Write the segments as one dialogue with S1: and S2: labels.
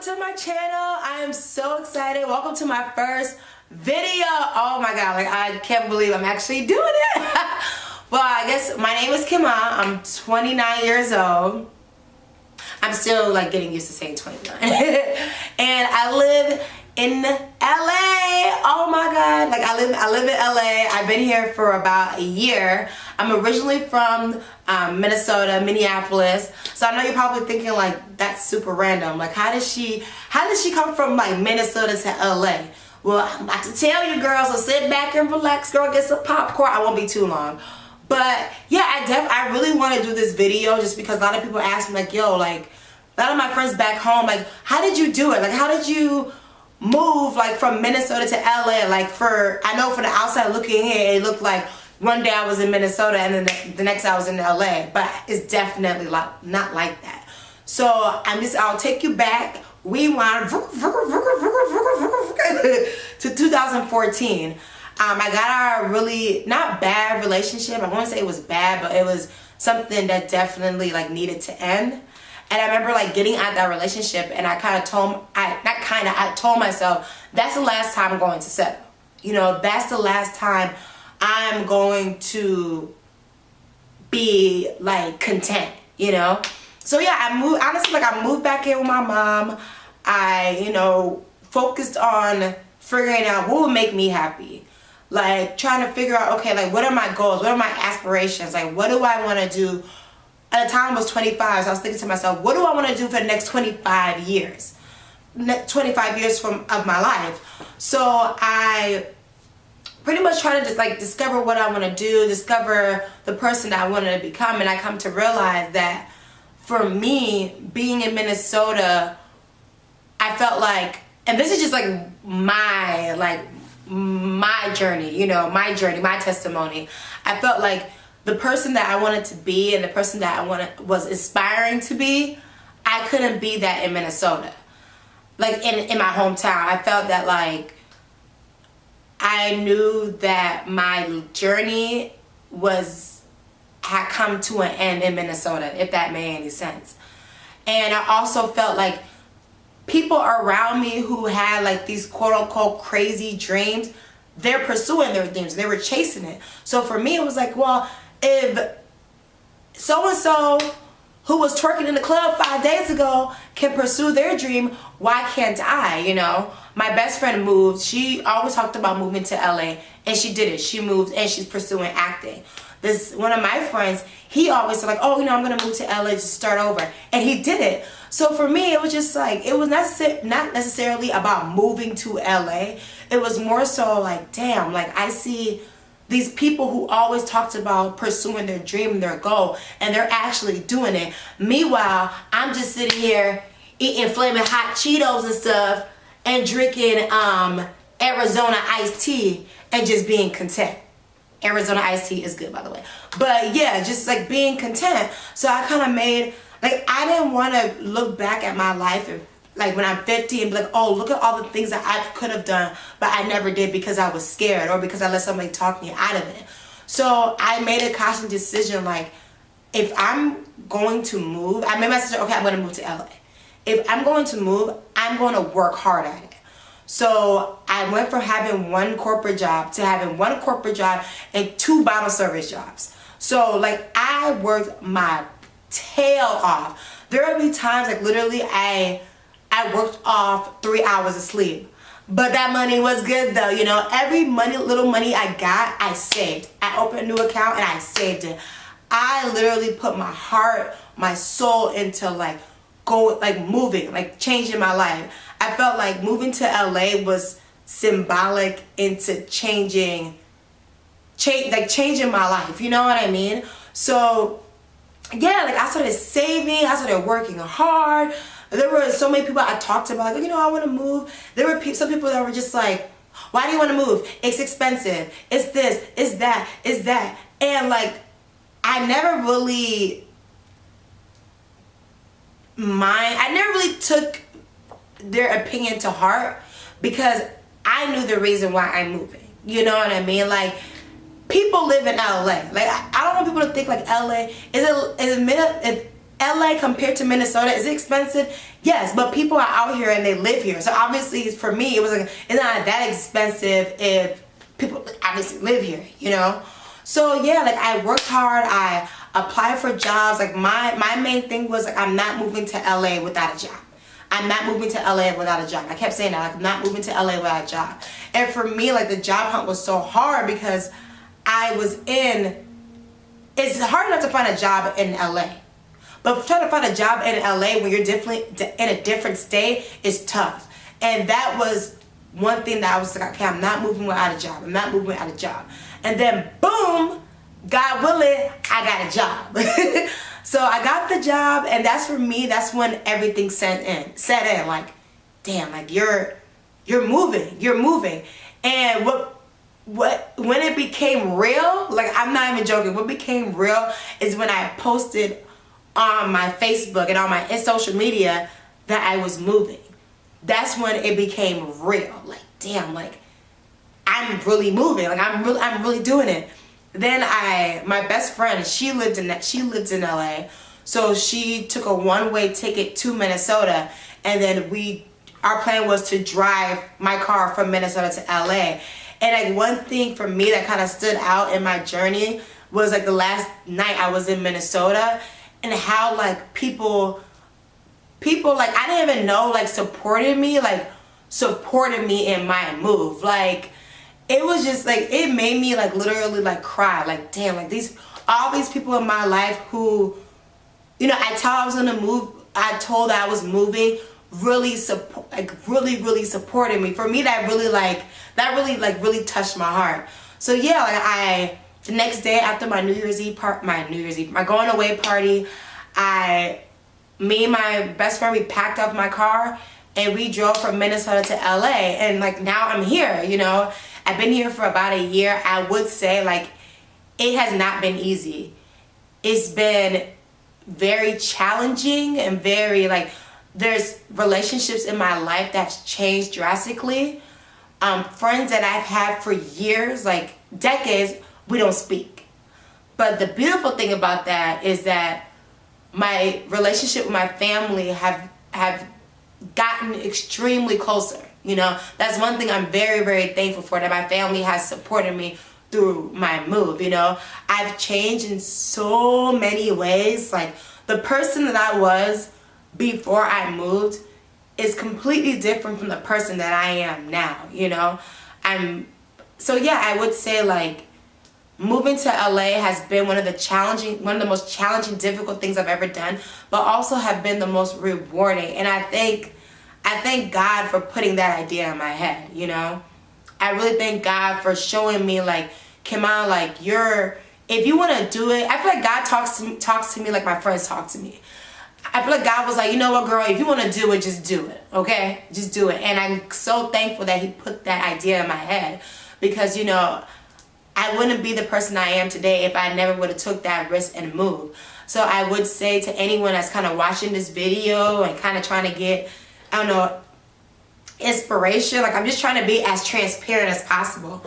S1: to my channel. I am so excited. Welcome to my first video. Oh my god, like I can't believe I'm actually doing it. Well, I guess my name is Kemah. I'm 29 years old. I'm still like getting used to saying 29. And I live in LA. Oh my god, like I live in LA. I've been here for about a year. I'm originally from Minnesota, Minneapolis. So I know you're probably thinking like that's super random. Like how did she come from like Minnesota to LA? Well, I'm about to tell you, girl, so sit back and relax, girl, get some popcorn. I won't be too long. But yeah, I really want to do this video just because a lot of people ask me like, yo, like a lot of my friends back home, like, how did you do it? Like, how did you move like from Minnesota to LA? Like I know from the outside looking in, it looked like one day I was in Minnesota and then the next I was in LA, but it's definitely like not like that. So I'll take you back, rewind to 2014. I got a really not bad relationship. I won't say it was bad, but it was something that definitely like needed to end. And I remember like getting out that relationship, and I told myself that's the last time I'm going to settle. You know, that's the last time I'm going to be like content, you know? So yeah, I moved back in with my mom. I, you know, focused on figuring out what would make me happy. Like trying to figure out, okay, like what are my goals? What are my aspirations? Like what do I want to do? At the time I was 25, so I was thinking to myself, what do I want to do for the next 25 years? 25 years of my life. So I pretty much try to just like discover what I want to do, discover the person that I wanted to become, and I come to realize that for me, being in Minnesota, I felt like, and this is just like my journey, you know, my testimony. I felt like the person that I wanted to be and the person that I was inspiring to be, I couldn't be that in Minnesota. Like in my hometown, I felt that like I knew that my journey had come to an end in Minnesota, if that made any sense. And I also felt like people around me who had like these quote unquote crazy dreams, they're pursuing their dreams, they were chasing it. So for me, it was like, well, if so-and-so who was twerking in the club 5 days ago can pursue their dream, why can't I, you know? My best friend moved. She always talked about moving to LA, and she did it. She moved, and she's pursuing acting. One of my friends, he always said like, oh, you know, I'm going to move to LA to start over. And he did it. So for me, it was just like, it was not necessarily about moving to LA. It was more so like, damn, like I see these people who always talked about pursuing their dream and their goal, and they're actually doing it. Meanwhile, I'm just sitting here eating flaming hot Cheetos and stuff and drinking Arizona iced tea and just being content. Arizona iced tea is good, by the way. But yeah, just like being content. So I kind of made, like, I didn't want to look back at my life and like when I'm 50 and be like, oh, look at all the things that I could have done, but I never did because I was scared or because I let somebody talk me out of it. So I made a conscious decision, like, if I'm going to move, I made my decision, okay, I'm going to move to LA. If I'm going to move, I'm going to work hard at it. So I went from having one corporate job to having one corporate job and 2 bottle service jobs. So like I worked my tail off. There would be times like literally I worked off 3 hours of sleep. But that money was good though, you know. Every little money I got, I saved. I opened a new account and I saved it. I literally put my heart, my soul into like moving, like changing my life. I felt like moving to LA was symbolic into changing my life, you know what I mean? So yeah, like I started saving, I started working hard. There were so many people I talked about, like, you know, I want to move. There were some people that were just like, why do you want to move? It's expensive. It's this, it's that, it's that. And like, I never really took their opinion to heart because I knew the reason why I'm moving. You know what I mean? Like, people live in LA. Like, I don't want people to think like LA is LA compared to Minnesota, is it expensive? Yes, but people are out here and they live here. So obviously for me, it's not that expensive if people obviously live here, you know? So yeah, like I worked hard, I applied for jobs. Like my main thing was like, I'm not moving to LA without a job. I'm not moving to LA without a job. I kept saying that, like, I'm not moving to LA without a job. And for me, like the job hunt was so hard because it's hard enough to find a job in LA. But trying to find a job in LA when you're definitely in a different state is tough. And that was one thing that I was like, okay, I'm not moving without a job. I'm not moving without a job. And then boom, God willing, I got a job. So I got the job, and that's when everything set in. Like, damn, like you're moving. And when it became real, like I'm not even joking, what became real is when I posted on my Facebook and on my social media that I was moving. That's when it became real. Like, damn, like I'm really moving. Like I'm really doing it. Then my best friend, she lived in LA, so she took a one-way ticket to Minnesota, and then our plan was to drive my car from Minnesota to LA. And like one thing for me that kind of stood out in my journey was like the last night I was in Minnesota, and how like people like I didn't even know like supported me in my move. Like it was just like, it made me like literally like cry. Like damn, like all these people in my life who, you know, I told I was gonna move, I told that I was moving, really supported me. For me, that really touched my heart. So yeah, like the next day after my my going away party, me and my best friend, we packed up my car and we drove from Minnesota to LA. And like now I'm here, you know. I've been here for about a year. I would say like it has not been easy. It's been very challenging and very like, there's relationships in my life that's changed drastically. Friends that I've had for years, like decades, we don't speak. But the beautiful thing about that is that my relationship with my family have gotten extremely closer. You know, that's one thing I'm very, very thankful for, that my family has supported me through my move. You know, I've changed in so many ways. Like the person that I was before I moved is completely different from the person that I am now, you know. So yeah, I would say like moving to LA has been one of the most challenging, difficult things I've ever done, but also have been the most rewarding. And I thank God for putting that idea in my head, you know. I really thank God for showing me like, Kemah, like if you want to do it, I feel like God talks to me like my friends talk to me. I feel like God was like, you know what, girl, if you want to do it, just do it, okay? Just do it. And I'm so thankful that he put that idea in my head, because, you know, I wouldn't be the person I am today if I never would have took that risk and moved. So I would say to anyone that's kind of watching this video and kind of trying to get, I don't know, inspiration, like I'm just trying to be as transparent as possible.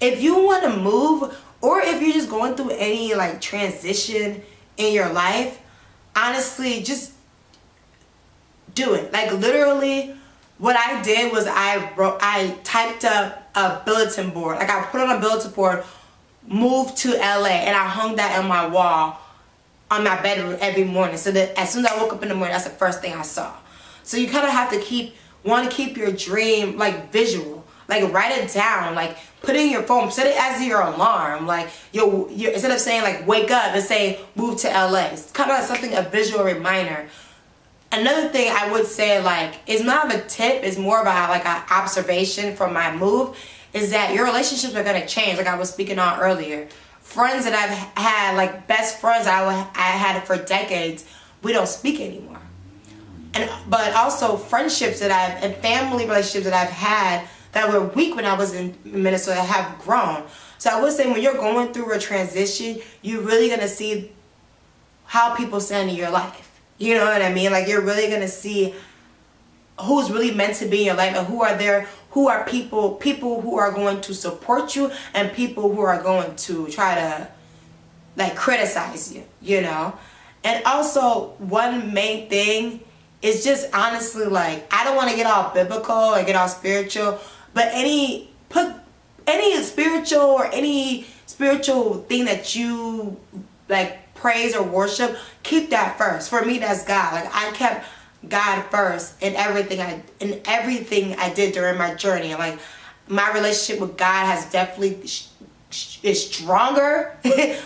S1: If you want to move, or if you're just going through any like transition in your life, honestly, just do it. Like literally what I did was I typed up a bulletin board. Like I put on a bulletin board, moved to LA, and I hung that on my wall on my bedroom every morning, so that as soon as I woke up in the morning, that's the first thing I saw. So you kind of have to keep your dream like visual. Like write it down, like put it in your phone, set it as your alarm. Like instead of saying like wake up, and say move to LA. It's kind of like something, a visual reminder. Another thing I would say, like, is not of a tip, is more of a like an observation from my move, is that your relationships are gonna change. Like I was speaking on earlier, friends that I've had, like best friends I had for decades, we don't speak anymore. But also friendships and family relationships that I've had that were weak when I was in Minnesota have grown. So I would say when you're going through a transition, you're really going to see how people stand in your life. You know what I mean? Like you're really going to see who's really meant to be in your life, and who are people who are going to support you, and people who are going to try to like criticize you, you know? And also, one main thing is just honestly, like, I don't want to get all biblical and get all spiritual, but any spiritual or any spiritual thing that you like praise or worship, keep that first. For me, that's God. Like, I kept God first in everything I did during my journey. Like, my relationship with God has definitely is stronger.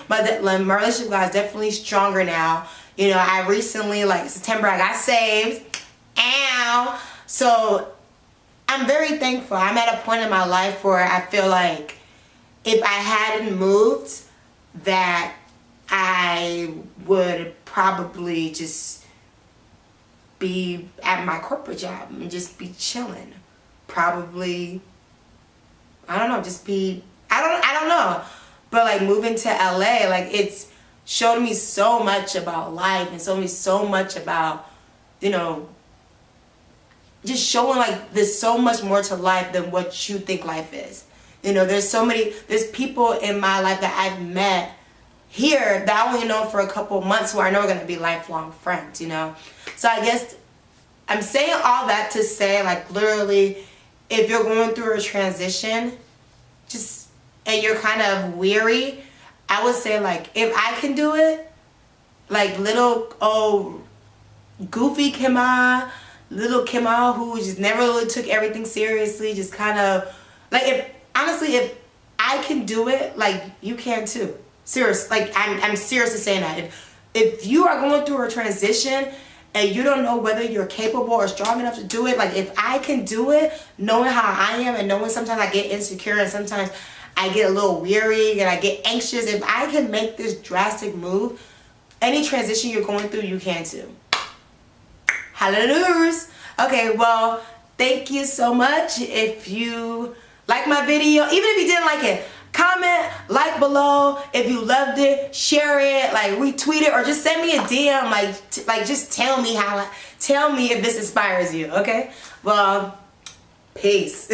S1: My relationship with God is definitely stronger now. You know, I recently, like September, I got saved. Ow! So I'm very thankful. I'm at a point in my life where I feel like if I hadn't moved, that I would probably just be at my corporate job and just be chilling. Probably, I don't know, just be, I don't know. But like moving to LA, like it's showed me so much about life and showed me so much about, you know, just showing like there's so much more to life than what you think life is. You know, there's people in my life that I've met here that I only know for a couple months who I know are going to be lifelong friends, you know. So I guess I'm saying all that to say, like, literally, if you're going through a transition, and you're kind of weary, I would say, like, if I can do it, like little goofy Kemah, little Kemah who just never really took everything seriously, just kind of, like, if I can do it, like, you can too. Serious, like, I'm seriously saying that. If you are going through a transition and you don't know whether you're capable or strong enough to do it, like, if I can do it, knowing how I am and knowing sometimes I get insecure and sometimes I get a little weary and I get anxious, if I can make this drastic move, any transition you're going through, you can too. Hallelujah. Okay, well, thank you so much. If you like my video, even if you didn't like it, comment, like below. If you loved it, share it, like retweet it, or just send me a DM. Like just tell me if this inspires you. Okay. Well, peace.